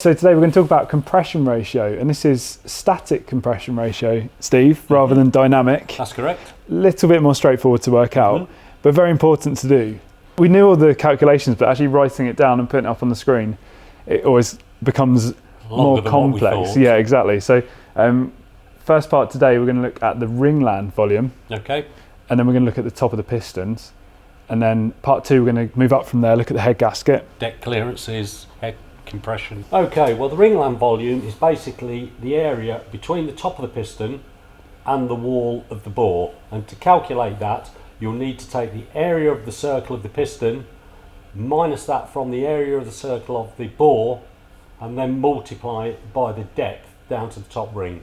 So today we're going to talk about compression ratio, and this is static compression ratio, Steve, rather than dynamic. That's correct. A little bit more straightforward to work out, but very important to do. We knew all the calculations, but actually writing it down and putting it up on the screen, it always becomes more complex. Yeah, exactly. So first part today, we're going to look at the ringland volume. Okay. And then we're going to look at the top of the pistons. And then part two, we're going to move up from there, look at the head gasket. Deck clearances, head compression. Okay, well the ringland volume is basically the area between the top of the piston and the wall of the bore. And to calculate that, you'll need to take the area of the circle of the piston, minus that from the area of the circle of the bore, and then multiply it by the depth down to the top ring.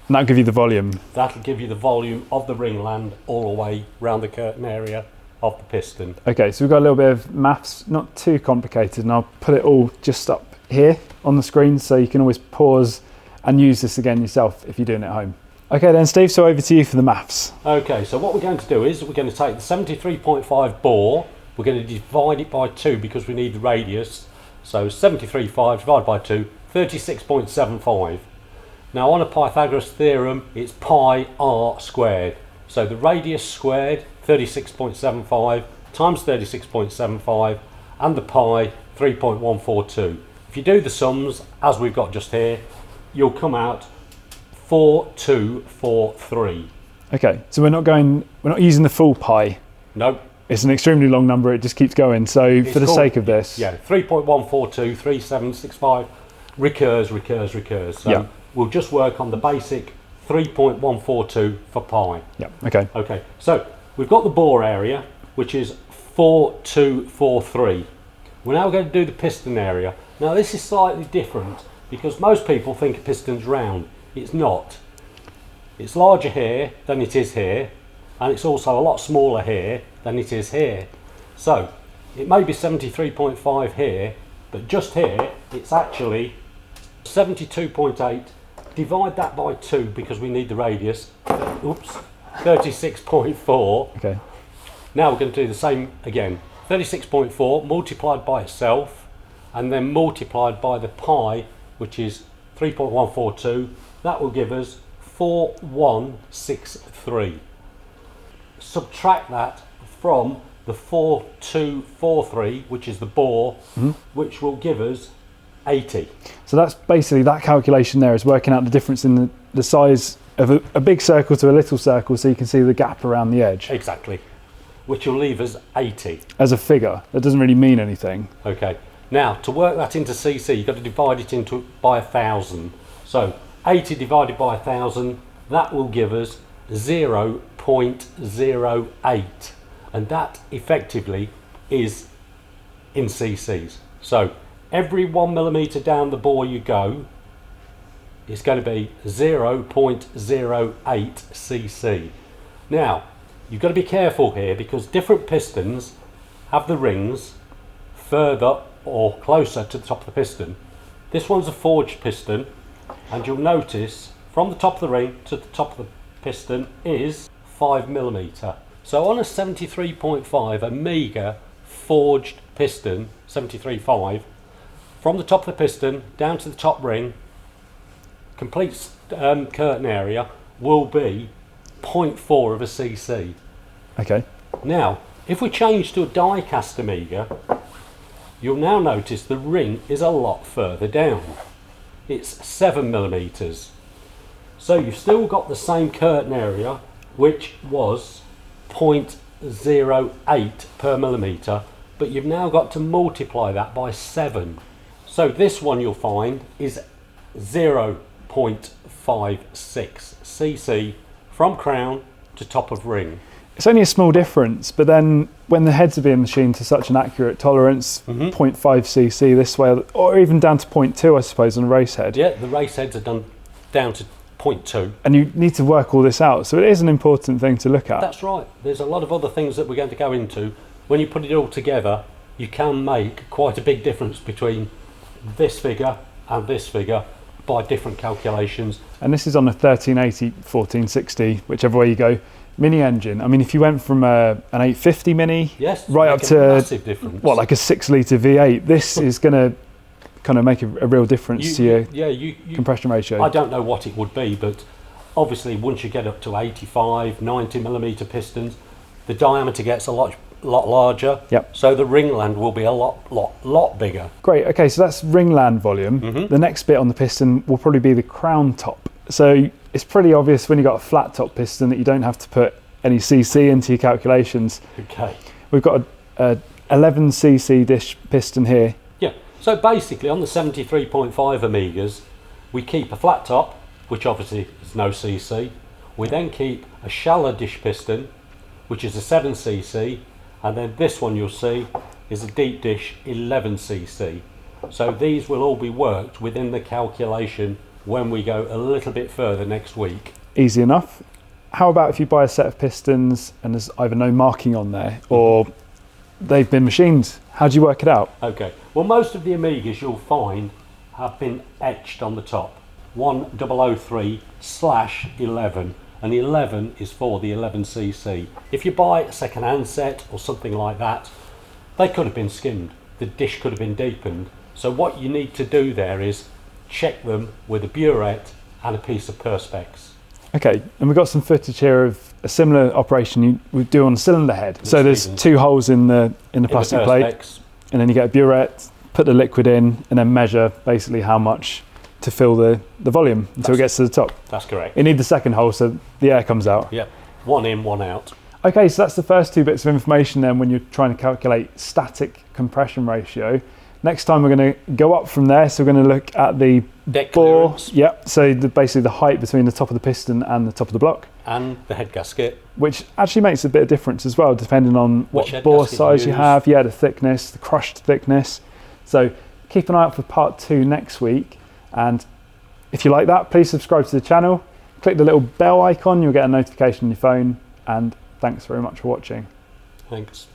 And that'll give you the volume. That'll give you the volume of the ringland all the way around the curtain area of the piston. Okay, so we've got a little bit of maths, not too complicated, and I'll put it all just up here on the screen so you can always pause and use this again yourself if you're doing it at home. Okay then Steve, so over to you for the maths. Okay, so what we're going to do is we're going to take the 73.5 bore, we're going to divide it by 2 because we need the radius. So 73.5 divided by 2, 36.75. Now on a Pythagoras theorem, it's pi r squared. So the radius squared, 36.75 times 36.75, and the pi, 3.142. If you do the sums, as we've got just here, you'll come out 4243. Okay, so we're not using the full pi. No. It's an extremely long number, it just keeps going. So it's for the sake of this. Yeah, 3.142, 3765 recurs. So we'll just work on the basic 3.142 for pi. Yeah, okay. Okay, so we've got the bore area, which is 4243. We're now going to do the piston area. Now this is slightly different because most people think a piston's round. It's not. It's larger here than it is here, and it's also a lot smaller here than it is here. So it may be 73.5 here, but just here it's actually 72.8. Divide that by 2 because we need the radius. Oops, 36.4. Okay. Now we're going to do the same again. 36.4 multiplied by itself and then multiplied by the pi, which is 3.142. That will give us 4163. Subtract that from the 4243, which is the bore, which will give us 80. So that's basically, that calculation there is working out the difference in the size of a big circle to a little circle, so you can see the gap around the edge. Exactly. Which will leave us 80. As a figure, that doesn't really mean anything. Okay. Now, to work that into cc, you've got to divide it into by 1,000. So 80 divided by 1,000, that will give us 0.08. And that effectively is in cc's. So every 1 millimetre down the bore you go, it's going to be 0.08 cc. Now, you've got to be careful here because different pistons have the rings further or closer to the top of the piston. This one's a forged piston, and you'll notice from the top of the ring to the top of the piston is 5 millimetre. So on a 73.5, a meagre forged piston, 73.5, from the top of the piston down to the top ring, complete curtain area will be 0.4 of a cc. Okay. Now, if we change to a die-cast Amiga, you'll now notice the ring is a lot further down. It's 7 millimetres. So you've still got the same curtain area, which was 0.08 per millimetre, but you've now got to multiply that by 7. So this one you'll find is 0.56 cc from crown to top of ring. It's only a small difference, but then when the heads are being machined to such an accurate tolerance, 0.5 cc this way, or even down to 0.2 I suppose on a race head. Yeah, the race heads are done down to 0.2. And you need to work all this out, so it is an important thing to look at. That's right. There's a lot of other things that we're going to go into. When you put it all together, you can make quite a big difference between this figure and this figure by different calculations. And this is on a 1380, 1460, whichever way you go, mini engine. I mean, if you went from an 850 mini yes, right up to massive difference. What, like a 6 litre V8, this is going to kind of make a real difference to your compression ratio? I don't know what it would be, but obviously once you get up to 85, 90 millimeter pistons, the diameter gets a lot larger. Yep. So the ringland will be a lot bigger. Great. Okay, so that's ringland volume. The next bit on the piston will probably be the crown top. So it's pretty obvious when you've got a flat top piston that you don't have to put any cc into your calculations. Okay. We've got a 11 cc dish piston here. Yeah. So basically on the 73.5 Amigas, we keep a flat top, which obviously is no cc. We then keep a shallow dish piston, which is a 7cc, and then this one you'll see is a deep dish 11cc. So these will all be worked within the calculation when we go a little bit further next week. Easy enough. How about if you buy a set of pistons and there's either no marking on there or they've been machined? How do you work it out? Okay, well most of the Amigas you'll find have been etched on the top. 1003/11, and the 11 is for the 11cc. If you buy a second-hand set or something like that, they could have been skimmed. The dish could have been deepened. So what you need to do there is check them with a burette and a piece of perspex. Okay, and we've got some footage here of a similar operation you would do on the cylinder head. So there's two holes in the plastic plate, and then you get a burette, put the liquid in, and then measure basically how much to fill the volume until it gets to the top. That's correct. You need the second hole so the air comes out. Yep, one in, one out. Okay, so that's the first two bits of information then when you're trying to calculate static compression ratio. Next time we're going to go up from there, so we're going to look at the deck bore. clearance. Yep, so basically the height between the top of the piston and the top of the block. And the head gasket. Which actually makes a bit of difference as well, depending on what bore size you have, the thickness, the crushed thickness. So keep an eye out for part 2 next week. And if you like that, please subscribe to the channel. Click the little bell icon, you'll get a notification on your phone. And thanks very much for watching. Thanks.